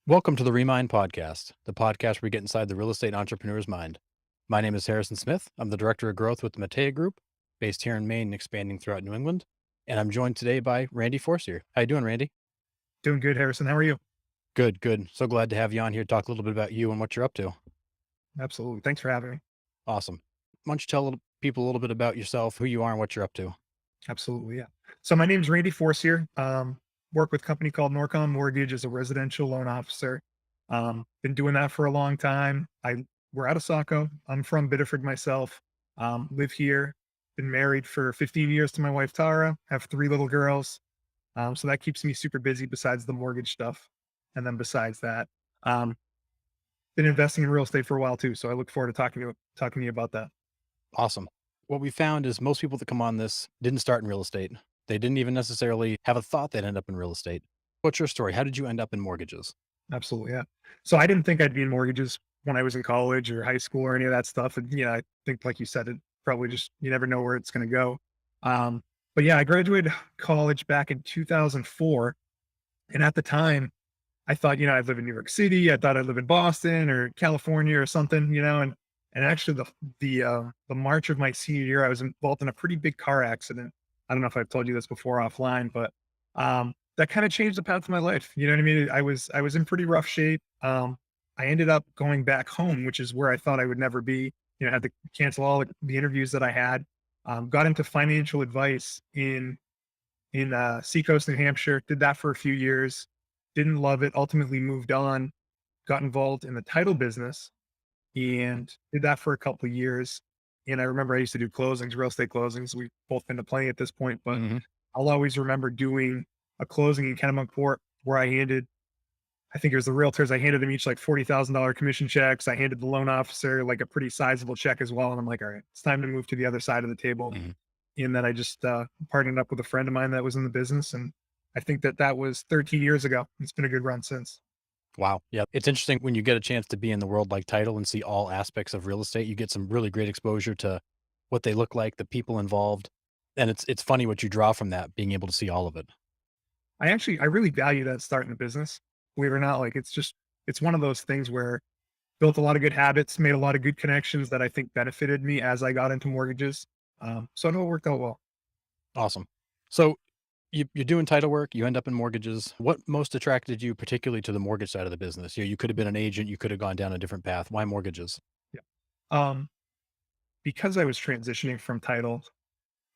Welcome to the Remind Podcast, the podcast where we get inside the real estate entrepreneur's mind. My name is Harrison Smith. I'm the Director of Growth with the Matea Group, based here in Maine and expanding throughout New England. And I'm joined today by Randy Forcier. How you doing, Randy? Doing good, Harrison. How are you? Good, good. So glad to have you on here to talk a little bit about you and what you're up to. Absolutely. Thanks for having me. Awesome. Why don't you tell people a little bit about yourself, who you are, and what you're up to? Absolutely. Yeah. So my name's Randy Forcier. Work with a company called Norcom Mortgage as a residential loan officer. Been doing that for a long time. We're out of Saco. I'm from Biddeford myself. Live here. Been married for 15 years to my wife Tara. Have three little girls. So that keeps me super busy besides the mortgage stuff. And then besides that, um, been investing in real estate for a while too. So I look forward to talking to you about that. Awesome. What we found is most people that come on this didn't start in real estate. They didn't even necessarily have a thought they'd end up in real estate. What's your story? How did you end up in mortgages? Absolutely, yeah. So I didn't think I'd be in mortgages when I was in college or high school or any of that stuff. And I think, like you said, it probably just you never know where it's going to go. Um, but yeah, I graduated college back in 2004, and at the time, I thought I'd live in New York City. I thought I'd live in Boston or California or something, and actually the March of my senior year, I was involved in a pretty big car accident. I don't know if I've told you this before offline, but that kind of changed the path of my life. You know what I mean? I was in pretty rough shape. I ended up going back home, which is where I thought I would never be. Had to cancel all the interviews that I had. Got into financial advice in Seacoast, New Hampshire. Did that for a few years. Didn't love it. Ultimately moved on. Got involved in the title business and did that for a couple of years. And I remember I used to do closings, real estate closings. We've both been to plenty at this point, but Hmm. I'll always remember doing a closing in Kennebunkport where I think it was the realtors, I handed them each like $40,000 commission checks. I handed the loan officer like a pretty sizable check as well. And I'm like, all right, it's time to move to the other side of the table. Hmm. And then I just partnered up with a friend of mine that was in the business. And I think that was 13 years ago. It's been a good run since. Wow. Yeah. It's interesting when you get a chance to be in the world like title and see all aspects of real estate, you get some really great exposure to what they look like, the people involved. And it's funny what you draw from that, being able to see all of it. I really value that starting the business. Believe it or not, like it's one of those things where built a lot of good habits, made a lot of good connections that I think benefited me as I got into mortgages. So I know it worked out well. Awesome. So you're doing title work, you end up in mortgages. What most attracted you particularly to the mortgage side of the business? You could have been an agent, you could have gone down a different path. Why mortgages? Yeah. Um, because I was transitioning from title,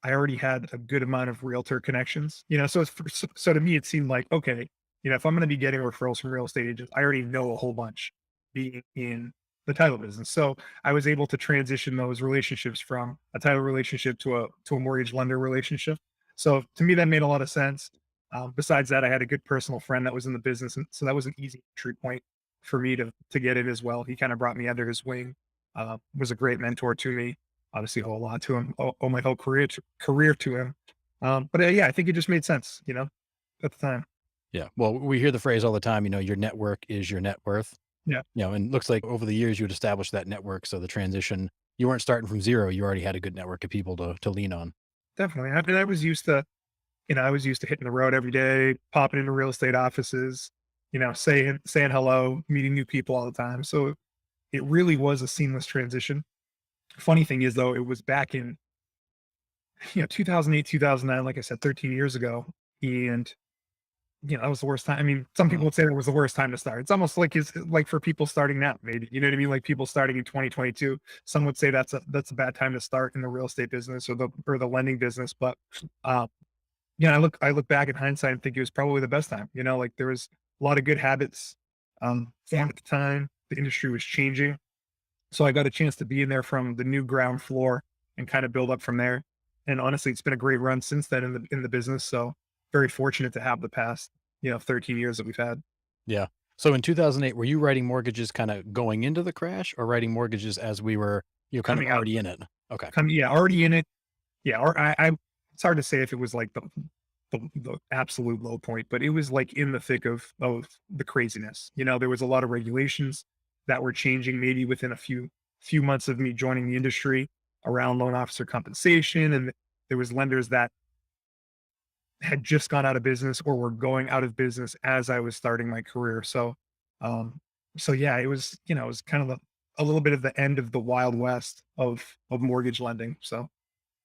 I already had a good amount of realtor connections. So to me, it seemed like okay, if I'm going to be getting referrals from real estate agents, I already know a whole bunch being in the title business. So I was able to transition those relationships from a title relationship to a mortgage lender relationship. So to me, that made a lot of sense. Besides that, I had a good personal friend that was in the business, and so that was an easy entry point for me to get in as well. He kind of brought me under his wing. Was a great mentor to me. Obviously, owe a lot to him. Owe my whole career to him. But yeah, I think it just made sense. At the time. Yeah. Well, we hear the phrase all the time, your network is your net worth. Yeah, And it looks like over the years you had established that network. So the transition, you weren't starting from zero. You already had a good network of people to lean on. definitely. I was used to, I was used to hitting the road every day, popping into real estate offices, saying hello, meeting new people all the time. So it really was a seamless transition. Funny thing is though, it was back in 2008, 2009, like I said, 13 years ago, and that was the worst time. I mean, some Mhm. people would say that was the worst time to start. It's almost like it's like for people starting now, maybe. You know what I mean? Like people starting in 2022. Some would say that's a bad time to start in the real estate business or the lending business. But I look back in hindsight and think it was probably the best time. Like there was a lot of good habits formed at the time. The industry was changing. So I got a chance to be in there from the new ground floor and kind of build up from there. And honestly, it's been a great run since then in the business. So very fortunate to have the past, 13 years that we've had. Yeah. So in 2008, were you writing mortgages kind of going into the crash or writing mortgages as we were, kind of Coming out, already in it? Okay. yeah, already in it. Yeah, or it's hard to say if it was like the absolute low point, but it was like in the thick of the craziness. There was a lot of regulations that were changing maybe within a few months of me joining the industry around loan officer compensation, and there was lenders that had just gone out of business or were going out of business as I was starting my career. So Um, so yeah, it was kind of a little bit of the end of the wild west of mortgage lending. So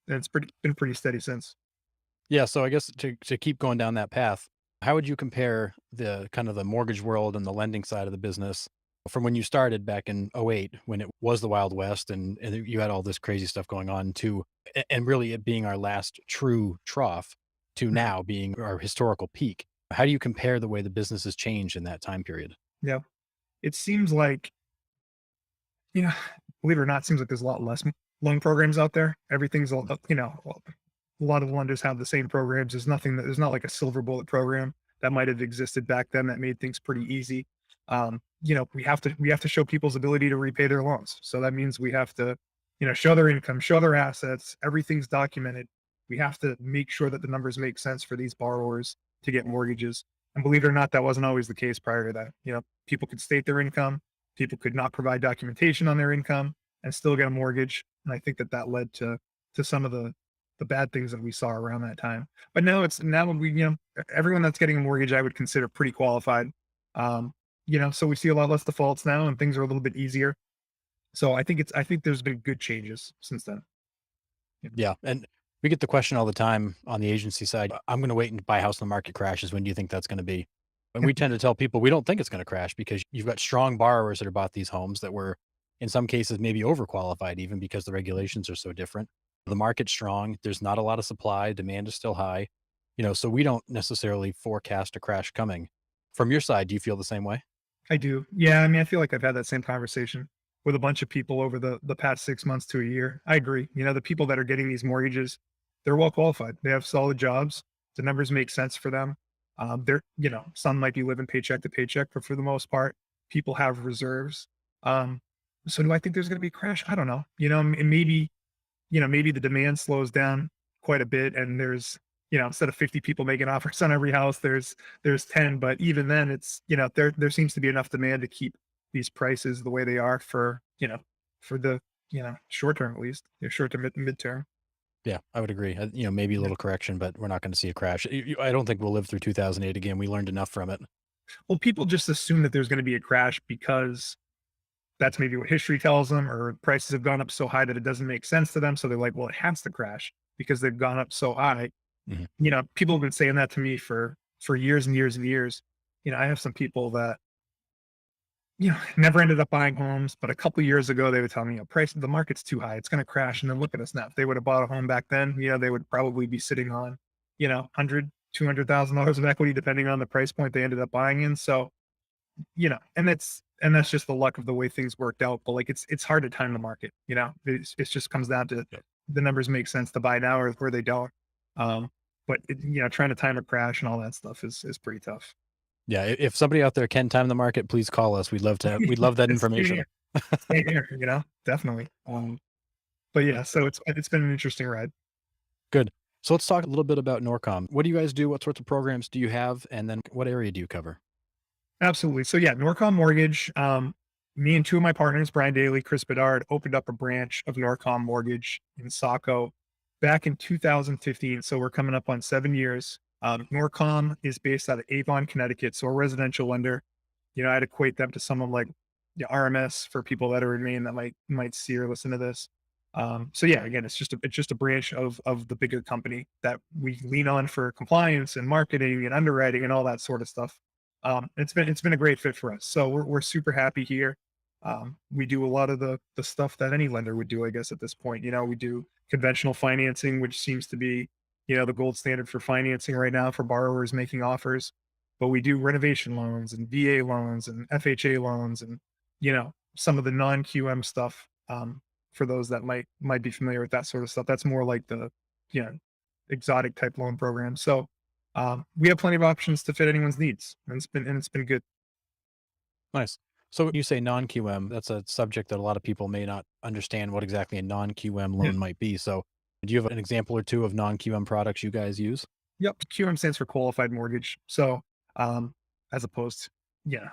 it's been pretty steady since. Yeah, so I guess to keep going down that path, how would you compare the kind of the mortgage world and the lending side of the business from when you started back in '08 when it was the Wild West and you had all this crazy stuff going on to and really it being our last true trough to Mhm. now being our historical peak? How do you compare the way the business has changed in that time period? Yeah, it seems like you know, believe it or not, it seems like there's a lot less loan programs out there. Everything's all a lot of lenders have the same programs. There's not like a silver bullet program that might have existed back then that made things pretty easy. We have to show people's ability to repay their loans. So that means we have to, show their income, show their assets. Everything's documented. We have to make sure that the numbers make sense for these borrowers to get mortgages. And believe it or not, that wasn't always the case prior to that. People could state their income, people could not provide documentation on their income and still get a mortgage. And I think that that led to some of the bad things that we saw around that time. But now everyone that's getting a mortgage I would consider pretty qualified. So we see a lot less defaults now and things are a little bit easier. So I think there's been good changes since then. Yeah. Yeah, and we get the question all the time on the agency side. I'm going to wait and buy a house when the market crashes. When do you think that's going to be? And we tend to tell people we don't think it's going to crash because you've got strong borrowers that have bought these homes that were, in some cases, maybe overqualified even because the regulations are so different. The market's strong. There's not a lot of supply. Demand is still high. So we don't necessarily forecast a crash coming. From your side, do you feel the same way? I do. Yeah, I mean, I feel like I've had that same conversation with a bunch of people over the past 6 months to a year. I agree. The people that are getting these mortgages, they're well qualified. They have solid jobs. The numbers make sense for them. Some might be living paycheck to paycheck, but for the most part, people have reserves. Um, so do I think there's going to be a crash? I don't know. And maybe the demand slows down quite a bit and there's instead of 50 people making offers on every house there's 10, but even then it's there seems to be enough demand to keep these prices the way they are for the short term, at least short to midterm. Yeah, I would agree. Maybe a Yeah. little correction, but we're not going to see a crash. I don't think we'll live through 2008 again. We learned enough from it. Well, people just assume that there's going to be a crash because that's maybe what history tells them, or prices have gone up so high that it doesn't make sense to them, so they're like, well, it has to crash because they've gone up so high. Mhm. People have been saying that to me for years and years and years. I have some people that never ended up buying homes, but a couple years ago they would tell me, price the market's too high, it's going to crash. And then look at us now. If they would have bought a home back then, they would probably be sitting on, 100, $200,000 of equity, depending on the price point they ended up buying in. So, and that's just the luck of the way things worked out. But like it's hard to time the market. It just comes down to Yep. the numbers make sense to buy now or they don't. Um, but trying to time a crash and all that stuff is pretty tough. Yeah, if somebody out there can time the market, please call us. We'd love that It's same information. here. Same here, definitely. But yeah, so it's been an interesting ride. Good. So let's talk a little bit about Norcom. What do you guys do? What sorts of programs do you have? And then what area do you cover? Absolutely. So yeah, Norcom Mortgage. Me and two of my partners, Brian Daly, Chris Bedard, opened up a branch of Norcom Mortgage in Saco back in 2015. So we're coming up on 7 years. Norcom is based out of Avon, Connecticut. So a residential lender. I'd equate them to someone like RMS for people that are in Maine that might see or listen to this. So yeah, again, it's just a branch of the bigger company that we lean on for compliance and marketing and underwriting and all that sort of stuff. It's been a great fit for us. So we're super happy here. We do a lot of the stuff that any lender would do, I guess, at this point. We do conventional financing, which seems to be, the gold standard for financing right now for borrowers making offers. But we do renovation loans and VA loans and FHA loans and, some of the non-QM stuff. For those that might be familiar with that sort of stuff. That's more like the, you know, exotic type loan program. So we have plenty of options to fit anyone's needs, and it's been good. Nice. So when you say non-QM, that's a subject that a lot of people may not understand what exactly a non-QM Yeah. loan might be. So do you have an example or two of non-QM products you guys use? Yep. QM stands for qualified mortgage. So um, as opposed to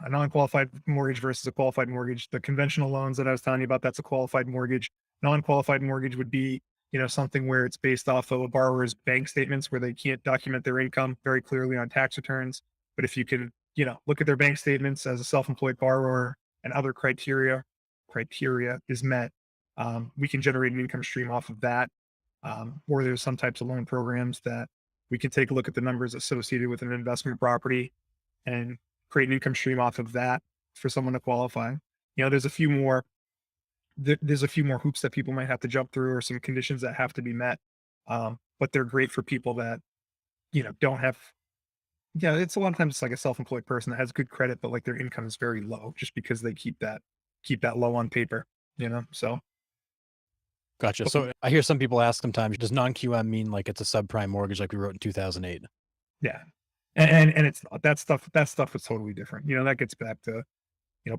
a non-qualified mortgage versus a qualified mortgage. The conventional loans that I was telling you about, that's a qualified mortgage. Non-qualified mortgage would be, something where it's based off of a borrower's bank statements where they can't document their income very clearly on tax returns. But if you can look at their bank statements as a self-employed borrower and other criteria is met. We can generate an income stream off of that. Or there's some types of loan programs that we can take a look at the numbers associated with an investment property and create an income stream off of that for someone to qualify. There's a few more there's a few more hoops that people might have to jump through or some conditions that have to be met. But they're great for people that, don't have, yeah, it's a lot of times it's like a self-employed person that has good credit, but like their income is very low just because they keep that low on paper, so. Gotcha. But So I hear some people ask sometimes, does non-QM mean like it's a subprime mortgage like we wrote in 2008? yeah. And it's that stuff is totally different. That gets back to,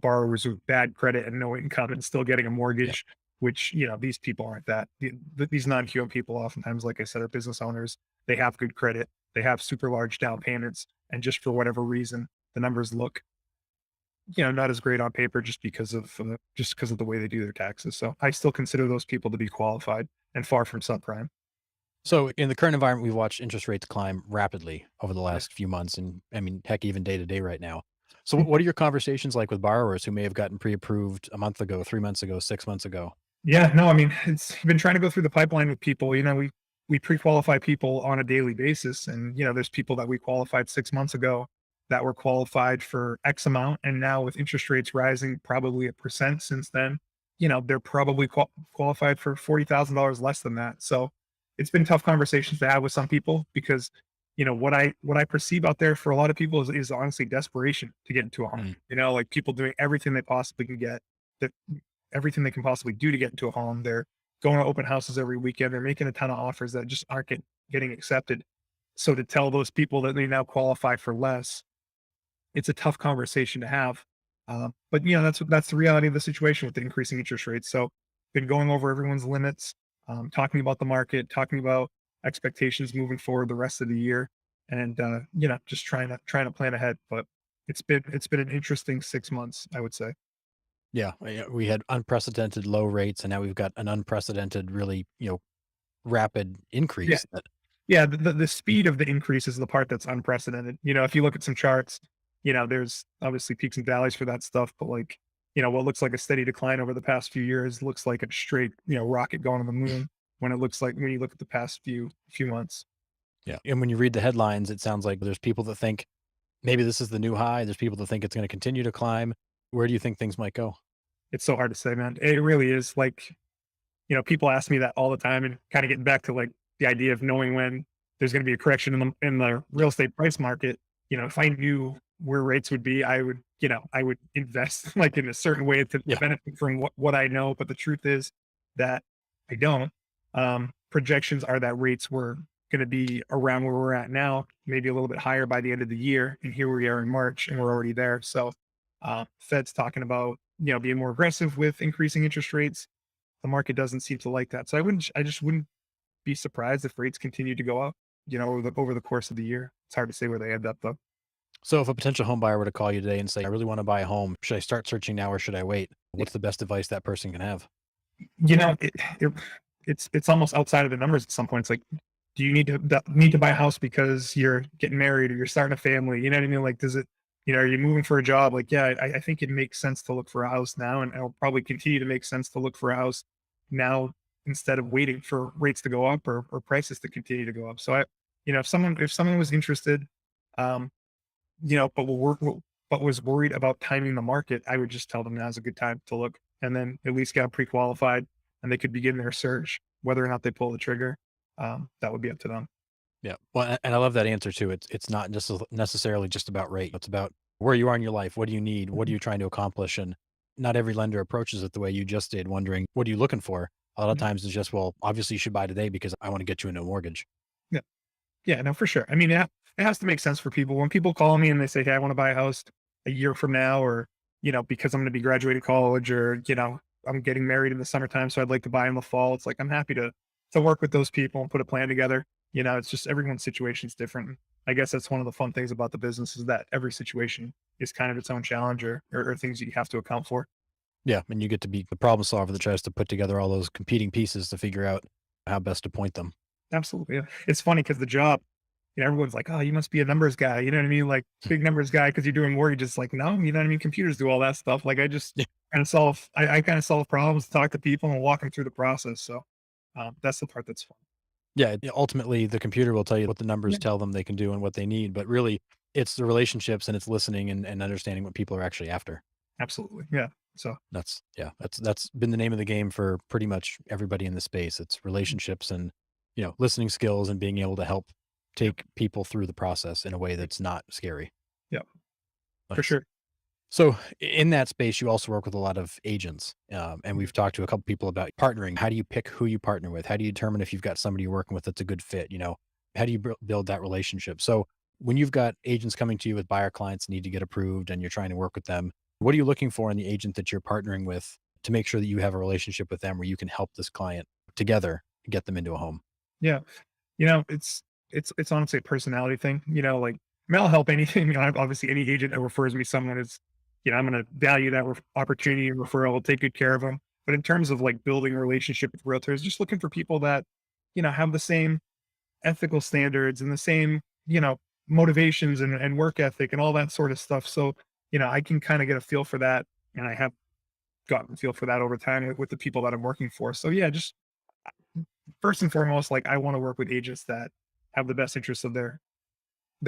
borrowers with bad credit and no income and still getting a Yeah. mortgage, which, these people aren't that. These non-QM people oftentimes, like I said, are business owners. They have good credit. They have super large down payments. And just for whatever reason, the numbers look, not as great on paper just because of the way they do their taxes. So I still consider those people to be qualified and far from subprime. So in the current environment, we've watched interest rates climb rapidly over the Yeah. last few months. And I mean, heck, even day to day right now. So what are your conversations like with borrowers who may have gotten pre-approved a month ago, 3 months ago, 6 months ago? Yeah, no, I mean, it's been trying to go through the pipeline with people. We pre-qualify people on a daily basis, and there's people that we qualified 6 months ago that were qualified for X amount, and now with interest rates rising probably 1% since then, they're probably qualified for $40,000 less than that. So it's been tough conversations to have with some people because what I perceive out there for a lot of people is honestly desperation to get into a home. Mm. Like people doing everything they possibly can get. That everything they can possibly do to get into a home. They're going to open houses every weekend. They're making a ton of offers that just aren't getting accepted. So to tell those people that they now qualify for less, it's a tough conversation to have. But that's the reality of the situation with the increasing interest rates. So been going over everyone's limits, talking about the market, talking about expectations moving forward the rest of the year, and just trying to plan ahead. But it's been an interesting 6 months, I would say. Yeah, we had unprecedented low rates, and now we've got an unprecedented, really, rapid Yeah. increase. That Yeah, the speed of the increase is the part that's unprecedented. If you look at some charts, there's obviously peaks and valleys for that stuff, but like, what looks like a steady decline over the past few years looks like a straight, rocket going to the moon when it looks like when you look at the past few months. yeah, and when you read the headlines, it sounds like there's people that think maybe this is the new high. There's people that think it's going to continue to climb. Where do you think things might go? It's so hard to say, man. It really is. Like, people ask me that all the time, and kind of getting back to like the idea of knowing when there's going to be a correction in the real estate price market. If I knew where rates would be, I would invest like in a certain way to Yeah, benefit from what I know. But the truth is that I don't. Projections are that rates were going to be around where we're at now, maybe a little bit higher by the end of the year. And here we are in March, and we're already there. So, Fed's talking about being more aggressive with increasing interest rates. The market doesn't seem to like that. So I just wouldn't be surprised if rates continue to go up, over the course of the year. It's hard to say where they end up though. so if a potential home buyer were to call you today and say, "I really want to buy a home. Should I start searching now or should I wait?" What's the best advice that person can have? It's almost outside of the numbers at some point. It's like, do you need to buy a house because you're getting married or you're starting a family? You know what I mean? Like, does it, are you moving for a job? Like, yeah, I think it makes sense to look for a house now, and it'll probably continue to make sense to look for a house now instead of waiting for rates to go up or prices to continue to go up. So if someone was interested, um, but was worried about timing the market, I would just tell them now's a good time to look, and then at least get them pre-qualified, and they could begin their search. Whether or not they pull the trigger, that would be up to them. Yeah. Well, and I love that answer too. It's not just necessarily just about rate. It's about where you are in your life. What do you need? What are Mhm. you trying to accomplish? And not every lender approaches it the way you just did, wondering, what are you looking for? A lot of Mhm. times it's just, well, obviously you should buy today because I want to get you into a mortgage. Yeah, yeah, no, for sure. I mean, yeah, it has to make sense for people. When people call me and they say, "Hey, I want to buy a house a year from now," or because I'm going to be graduating college, or I'm getting married in the summertime, so I'd like to buy in the fall. It's like I'm happy to work with those people and put a plan together. It's just everyone's situation is different. I guess that's one of the fun things about the business is that every situation is kind of its own challenge or things you have to account for. Yeah. And you get to be the problem solver that tries to put together all those competing pieces to figure out how best to point them. Absolutely. Yeah. It's funny because the job everyone's like, oh, you must be a numbers guy. You know what I mean? Like big numbers guy because you're doing mortgages. Like, no, you know what I mean? Computers do all that stuff. Like I just I kind of solve problems, talk to people and walk them through the process. So that's the part that's fun. Yeah, ultimately, the computer will tell you what the numbers Yeah, tell them they can do and what they need, but really, it's the relationships and it's listening and understanding what people are actually after. absolutely. Yeah. So That's yeah, that's been the name of the game for pretty much everybody in the space. It's relationships and, listening skills and being able to help yeah, take people through the process in a way that's not scary. yeah, for Nice. sure. So in that space, you also work with a lot of agents, and Mhm. we've talked to a couple people about partnering. How do you pick who you partner with? How do you determine if you've got somebody you're working with that's a good fit? How do you build that relationship? So when you've got agents coming to you with buyer clients that need to get approved, and you're trying to work with them, what are you looking for in the agent that you're partnering with to make sure that you have a relationship with them where you can help this client together get them into a home? Yeah. It's honestly a personality thing, like, I mean, I'll help anything, obviously any agent that refers me someone is, I'm gonna value that opportunity and referral, take good care of them. But in terms of like building a relationship with realtors, just looking for people that, have the same ethical standards and the same, motivations and work ethic and all that sort of stuff. So, I can kind of get a feel for that. And I have gotten a feel for that over time with the people that I'm working for. So yeah, just first and foremost, like I want to work with agents that have the best interests of their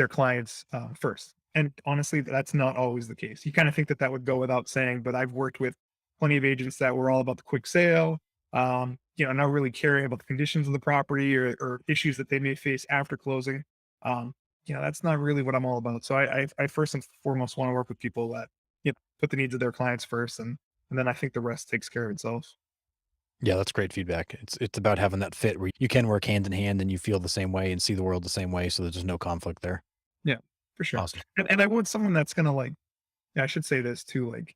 clients first. And honestly, that's not always the case. You kind of think that that would go without saying, but I've worked with plenty of agents that were all about the quick sale, not really caring about the conditions of the property or issues that they may face after closing. Um, that's not really what I'm all about. So I first and foremost want to work with people that put the needs of their clients first, and then I think the rest takes care of itself. Yeah, that's great feedback. It's about having that fit where you can work hand in hand and you feel the same way and see the world the same way, so that there's no conflict there. Yeah, for sure. Awesome. And I want someone that's gonna like, yeah, I should say this too, like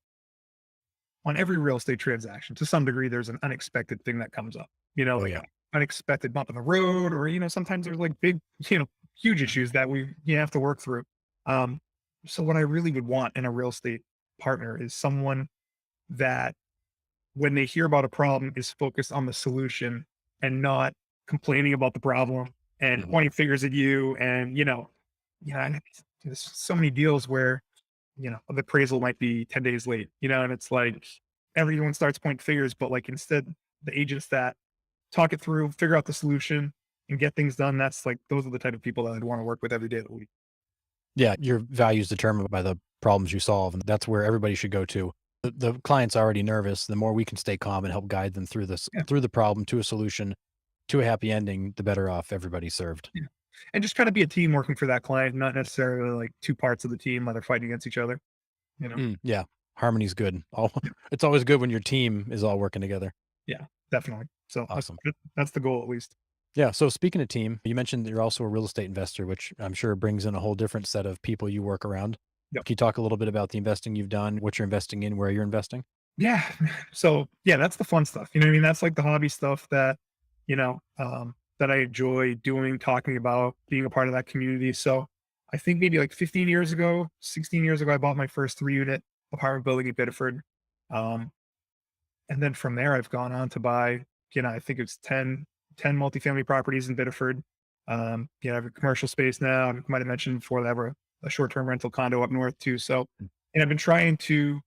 on every real estate transaction, to some degree, there's an unexpected thing that comes up, Oh like yeah. an unexpected bump in the road, or, sometimes there's like big, huge issues that you have to work through. Um, so what I really would want in a real estate partner is someone that when they hear about a problem is focused on the solution and not complaining about the problem and Mhm. pointing fingers at you. And, and there's so many deals where the appraisal might be 10 days late, and it's like everyone starts pointing fingers, but like instead, the agents that talk it through, figure out the solution, and get things done, that's like those are the type of people that I'd want to work with every day of the week. Yeah, your values determined by the problems you solve, and that's where everybody should go to. The client's already nervous. The more we can stay calm and help guide them Yeah. through the problem to a solution, to a happy ending, the better off everybody's served. Yeah. And just try to be a team working for that client, not necessarily like two parts of the team that are fighting against each other, you know? Yeah, harmony's good. Yeah. It's always good when your team is all working together. Yeah, definitely. So Awesome. that's the goal at least. Yeah. So speaking of team, you mentioned that you're also a real estate investor, which I'm sure brings in a whole different set of people you work around. Yep. Can you talk a little bit about the investing you've done, what you're investing in, where you're investing? Yeah. So yeah, that's the fun stuff. You know what I mean? That's like the hobby stuff that, that I enjoy doing, talking about, being a part of that community. So I think maybe like 15 years ago, 16 years ago, I bought my first 3 unit apartment building in Biddeford. Um, and then from there, I've gone on to buy, I think it's ten multifamily properties in Biddeford. I have a commercial space now. I might have mentioned before that I have a short-term rental condo up north too. So, and I've been trying to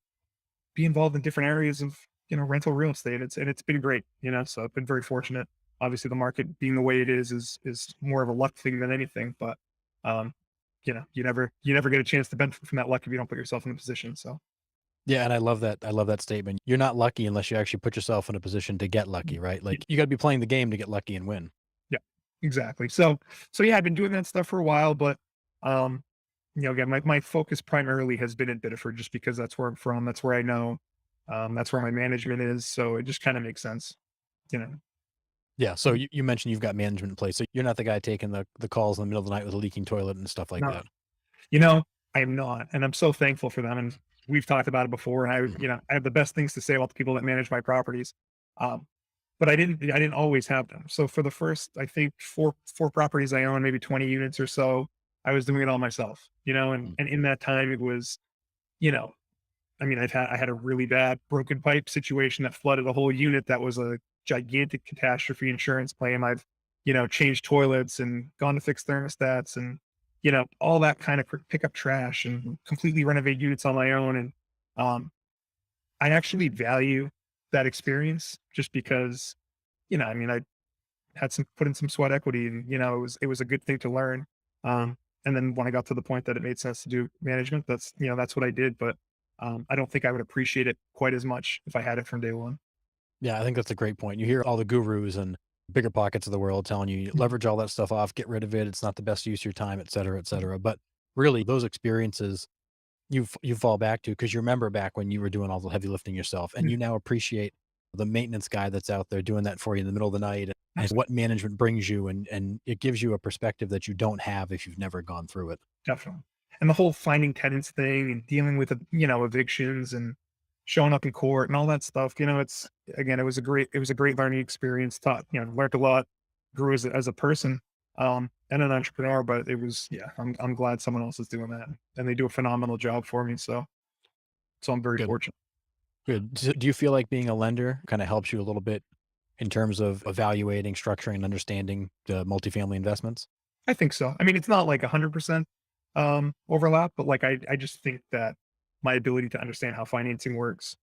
be involved in different areas of, rental real estate. It's been great, so I've been very fortunate. Obviously, the market being the way it is more of a luck thing than anything, but, um, you never get a chance to benefit from that luck if you don't put yourself in a position. So, Yeah, and I love that. I love that statement. You're not lucky unless you actually put yourself in a position to get lucky, right? yeah. Like you got to be playing the game to get lucky and win. Yeah, exactly. So yeah, I've been doing that stuff for a while, but um, again, my focus primarily has been in Biddeford just because that's where I'm from. That's where I know. That's where my management is. So it just kind of makes sense, you know. Yeah. So you mentioned you've got management in place. So you're not the guy taking the calls in the middle of the night with a leaking toilet and stuff like No, that. you know, I am not, and I'm so thankful for them. And we've talked about it before. And Mhm. I have the best things to say about the people that manage my properties. Um, but I didn't always have them. So for the first, I think four properties I own, maybe 20 units or so, I was doing it all myself, Mm. and in that time it was, you know, I mean, I had a really bad broken pipe situation that flooded a whole unit that was a gigantic catastrophe insurance claim. changed toilets and gone to fix thermostats and, all that kind of pick up trash and completely renovate units on my own. And um, I actually value that experience just because, I mean, I had some put in some sweat equity and, it was a good thing to learn. And then when I got to the point that it made sense to do management, that's what I did. But I don't think I would appreciate it quite as much if I had it from day one. Yeah, I think that's a great point. You hear all the gurus and bigger pockets of the world telling you Mhm. leverage all that stuff off, get rid of it. It's not the best use of your time, et cetera, et cetera. But really, those experiences you fall back to because you remember back when you were doing all the heavy lifting yourself, and Yeah, you now appreciate the maintenance guy that's out there doing that for you in the middle of the night, and what absolutely. management brings you, and it gives you a perspective that you don't have if you've never gone through it. Definitely. And the whole finding tenants thing and dealing with, evictions and showing up in court and all that stuff, it's again, it was a great learning experience, learned a lot, grew as a person, and an entrepreneur, but yeah, I'm glad someone else is doing that. And they do a phenomenal job for me. So I'm very Good, fortunate. good. Do you feel like being a lender kind of helps you a little bit in terms of evaluating, structuring, and understanding the multifamily investments? I think so. I mean, it's not like 100% overlap, but like I just think that my ability to understand how financing works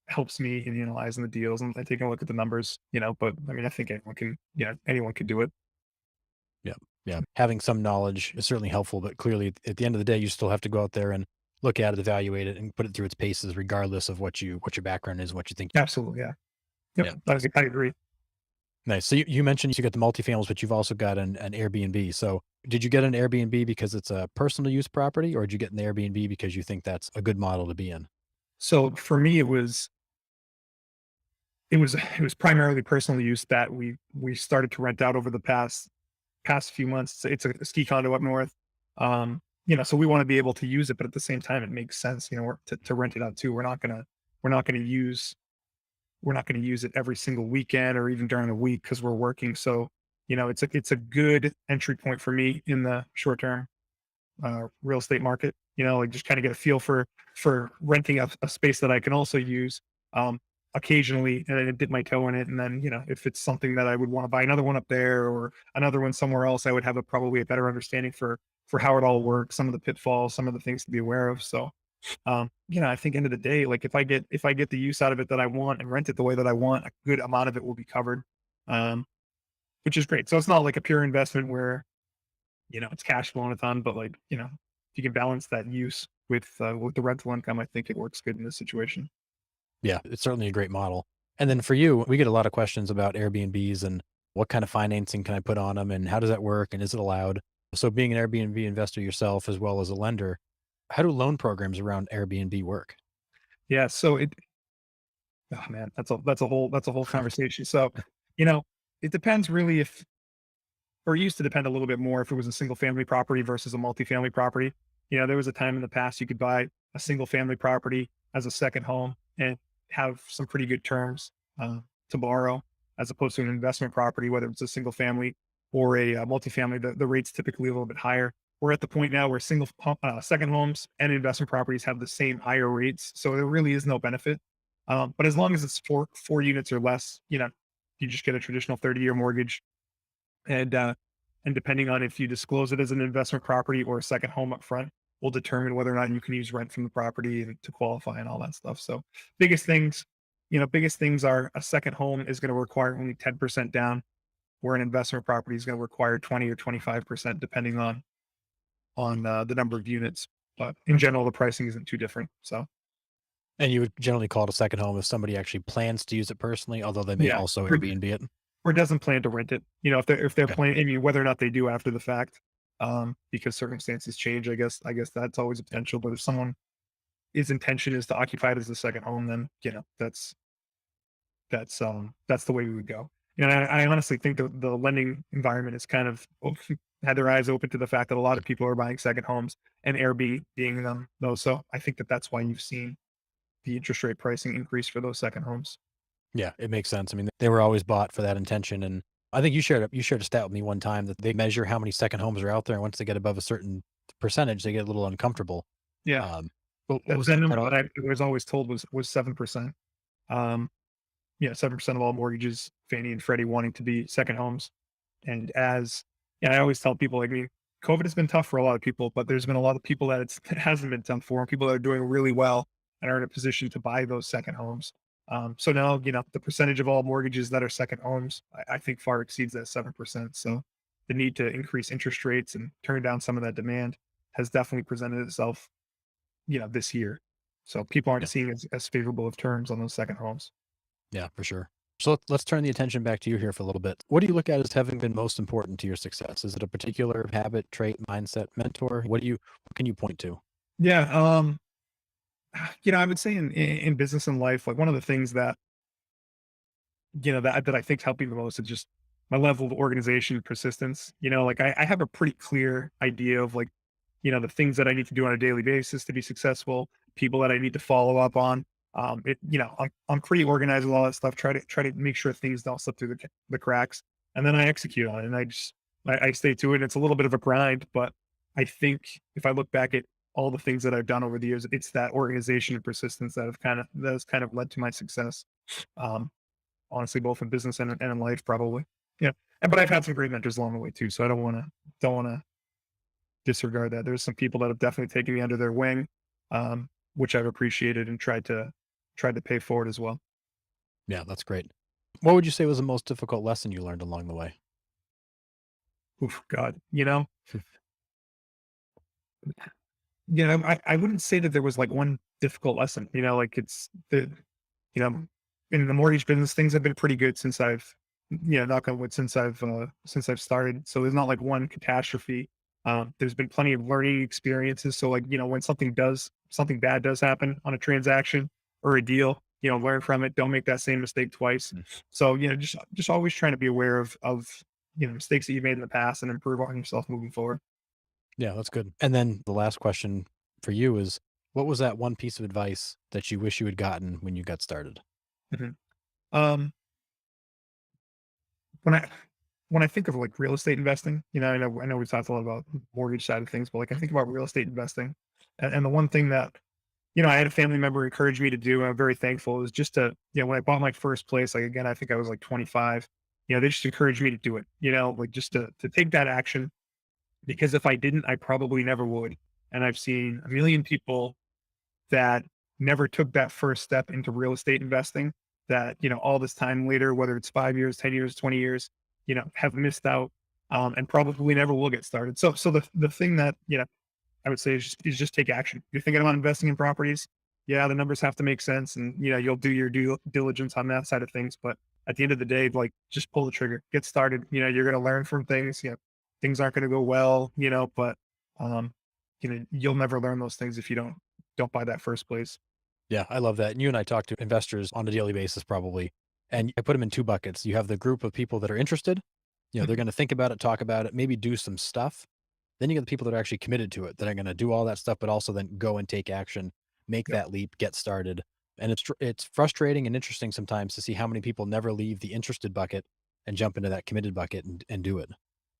helps me in analyzing the deals and taking a look at the numbers. But I mean, I think anyone can do it. Yeah. Yeah. Having some knowledge is certainly helpful, but clearly at the end of the day, you still have to go out there and look at it, evaluate it, and put it through its paces, regardless of what your background is and what you think. Absolutely, yeah. Yep, Yeah. I, Nice. I agree. Nice. So you mentioned you got the multifamilies, but you've also got an Airbnb. So did you get an Airbnb because it's a personal use property, or did you get an Airbnb because you think that's a good model to be in? So for me, it was primarily personal use that we started to rent out over the past few months. It's a ski condo up north. So we want to be able to use it, but at the same time, it makes sense, to rent it out too. We're not going to use it every single weekend or even during the week because we're working. So, it's a good entry point for me in the short term real estate market. Like just kind of get a feel for renting a space that I can also use occasionally, and then dip my toe in it. And then if it's something that I would want to buy another one up there or another one somewhere else, I would have probably a better understanding for how it all works, some of the pitfalls, some of the things to be aware of. So I think end of the day, like if I get the use out of it that I want and rent it the way that I want, a good amount of it will be covered. Um, which is great. So it's not like a pure investment where, it's cash flowing a ton, but like, if you can balance that use with the rental income, I think it works good in this situation. Yeah, it's certainly a great model. And then for you, we get a lot of questions about Airbnbs and what kind of financing can I put on them and how does that work and is it allowed? So being an Airbnb investor yourself as well as a lender, how do loan programs around Airbnb work? Yeah. So oh man, that's a whole conversation. So, you know, it depends really or it used to depend a little bit more if it was a single family property versus a multifamily property. There was a time in the past you could buy a single family property as a second home and have some pretty good terms to borrow, as opposed to an investment property, whether it's a single family or a multifamily. The rate's typically a little bit higher. We're at the point now where second homes and investment properties have the same higher rates, so there really is no benefit. But as long as it's four units or less, you just get a traditional 30-year mortgage and depending on if you disclose it as an investment property or a second home up front, will determine whether or not you can use rent from the property to qualify and all that stuff. So biggest things, biggest things are a second home is going to require only 10% down, where an investment property is going to require 20 or 25%, depending on the number of units. But in general, the pricing isn't too different. So And you would generally call it a second home if somebody actually plans to use it personally, although they may yeah, also or, Airbnb it. or doesn't plan to rent it. If they're Okay. planning, I mean, whether or not they do after the fact, because circumstances change. I guess that's always a potential. But if someone his intention is to occupy it as a second home, then that's the way we would go. I honestly think the lending environment is kind of had their eyes open to the fact that a lot of people are buying second homes and Airbnb being them those. So I think that that's why you've seen the interest rate pricing increase for those second homes. Yeah, it makes sense. I mean, they were always bought for that intention, and I think you shared a stat with me one time that they measure how many second homes are out there, and once they get above a certain percentage, they get a little uncomfortable. Yeah, Um, what was that the number cut off? that I was always told was 7%. Um, yeah, 7% of all mortgages, Fannie and Freddie wanting to be second homes. And as yeah, I always tell people, like, I mean, COVID has been tough for a lot of people, but there's been a lot of people that it hasn't been tough for, and people that are doing really well and are in a position to buy those second homes. So now, the percentage of all mortgages that are second homes, I think far exceeds that 7%. So the need to increase interest rates and turn down some of that demand has definitely presented itself, this year. So people aren't Yeah. seeing as favorable of terms on those second homes. Yeah, for sure. So let's turn the attention back to you here for a little bit. What do you look at as having been most important to your success? Is it a particular habit, trait, mindset, mentor? What can you point to? Yeah. I would say in business and life, like one of the things that that I think's helping the most is just my level of organization and persistence. Like I have a pretty clear idea of like, the things that I need to do on a daily basis to be successful, people that I need to follow up on. I'm pretty organized with all that stuff. Try to make sure things don't slip through the cracks, and then I execute on it. And I stay to it. It's a little bit of a grind, but I think if I look back at all the things that I've done over the years, it's that organization and persistence that has kind of led to my success. Um, Honestly, both in business and in life, probably. Yeah. But I've had some great mentors along the way too. So I don't want to disregard that. There's some people that have definitely taken me under their wing, which I've appreciated and tried to pay forward as well. Yeah, that's great. What would you say was the most difficult lesson you learned along the way? Oof, God, I wouldn't say that there was like one difficult lesson. Like it's the you know in the mortgage business, things have been pretty good since I've knock on wood, since I've started. So there's not like one catastrophe. There's been plenty of learning experiences. So like when something bad does happen on a transaction or a deal, learn from it. Don't make that same mistake twice. Mm. So just always trying to be aware of mistakes that you've made in the past and improve on yourself moving forward. Yeah, that's good. And then the last question for you is, what was that one piece of advice that you wish you had gotten when you got started? Mhm. Um, when I think of like real estate investing, I know we've talked a lot about mortgage side of things, but like I think about real estate investing, and the one thing that I had a family member encourage me to do, and I'm very thankful, is just to when I bought my first place, like again, I think I was like 25. They just encouraged me to do it. Like just to take that action, because if I didn't, I probably never would. And I've seen a million people that never took that first step into real estate investing that, all this time later, whether it's 5 years, 10 years, 20 years, have missed out, and probably never will get started. So the thing that, I would say is just take action. You're thinking about investing in properties. Yeah, the numbers have to make sense, and you'll do your due diligence on that side of things. But at the end of the day, like just pull the trigger, get started. You're going to learn from things. Things aren't going to go well. But um, you'll never learn those things if you don't buy that first place. Yeah, I love that. And you and I talk to investors on a daily basis, probably. And I put them in two buckets. You have the group of people that are interested, they're Mhm. going to think about it, talk about it, maybe do some stuff. Then you get the people that are actually committed to it, that are going to do all that stuff, but also then go and take action, make Yep. that leap, get started. And it's frustrating and interesting sometimes to see how many people never leave the interested bucket and jump into that committed bucket and do it.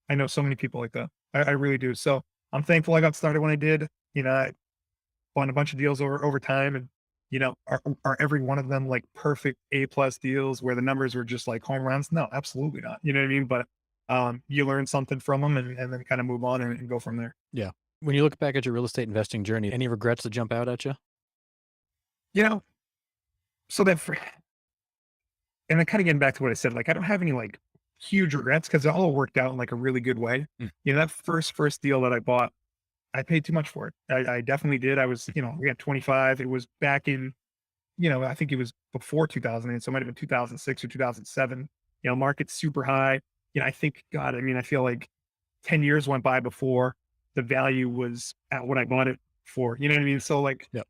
I know so many people like that. I really do. So I'm thankful I got started when I did. I bought a bunch of deals over time, and are every one of them like perfect A+ deals where the numbers were just like home runs? No, absolutely not. You know what I mean? But you learn something from them, and then kind of move on and go from there. Yeah. When you look back at your real estate investing journey, any regrets that jump out at you? You know, so that for and then kind of getting back to what I said, like I don't have any like huge regrets because it all worked out in like a really good way. Mm. That first deal that I bought, I paid too much for it. I definitely did. I was, we had 25. It was back in, I think it was before 2008, so it might have been 2006 or 2007. Market's super high. I think, God, I mean, I feel like 10 years went by before the value was at what I bought it for. You know what I mean? So like, Yep.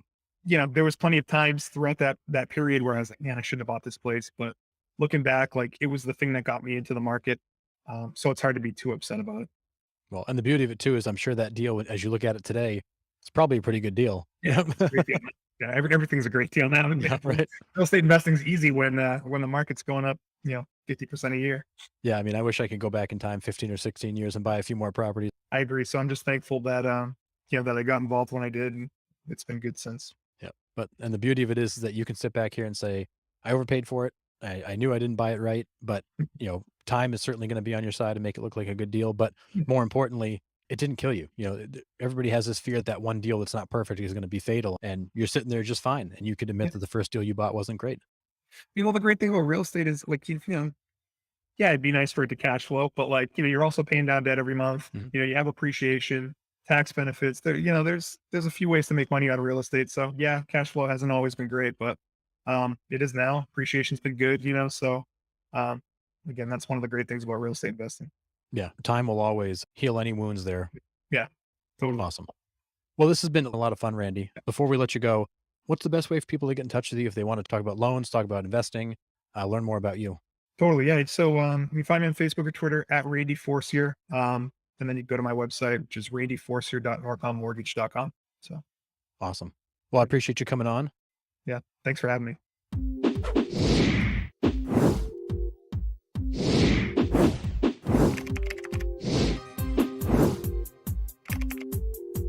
there was plenty of times throughout that period where I was like, man, I shouldn't have bought this place. But looking back, like it was the thing that got me into the market. So it's hard to be too upset about it. Well, and the beauty of it too is I'm sure that deal, as you look at it today, it's probably a pretty good deal. Yeah, Yep. it's a great deal. Yeah, everything's a great deal now. Yeah, right. Real estate investing is easy when the market's going up, 50% a year. Yeah, I mean, I wish I could go back in time 15 or 16 years and buy a few more properties. I agree. So I'm just thankful that that I got involved when I did, and it's been good since. Yeah. But and the beauty of it is that you can sit back here and say, I overpaid for it. I knew I didn't buy it right, but time is certainly going to be on your side and make it look like a good deal. But more importantly, it didn't kill you. Everybody has this fear that that one deal that's not perfect is going to be fatal, and you're sitting there just fine. And you could admit Yeah. that the first deal you bought wasn't great. The great thing about real estate is like yeah, it'd be nice for it to cash flow, but like, you're also paying down debt every month. Mhm. You have appreciation, tax benefits. There's a few ways to make money out of real estate. So yeah, cash flow hasn't always been great, but it is now. Appreciation's been good. So um again, that's one of the great things about real estate investing. Yeah, time will always heal any wounds there. Yeah, totally. Awesome. Well, this has been a lot of fun, Randy. Before we let you go, what's the best way for people to get in touch with you if they want to talk about loans, talk about investing, learn more about you? Totally. Yeah. So you can find me on Facebook or Twitter at Randy Forcier. And then you go to my website, which is randyforcier.norcommortgage.com. So Awesome. Well, I appreciate you coming on. yeah, thanks for having me.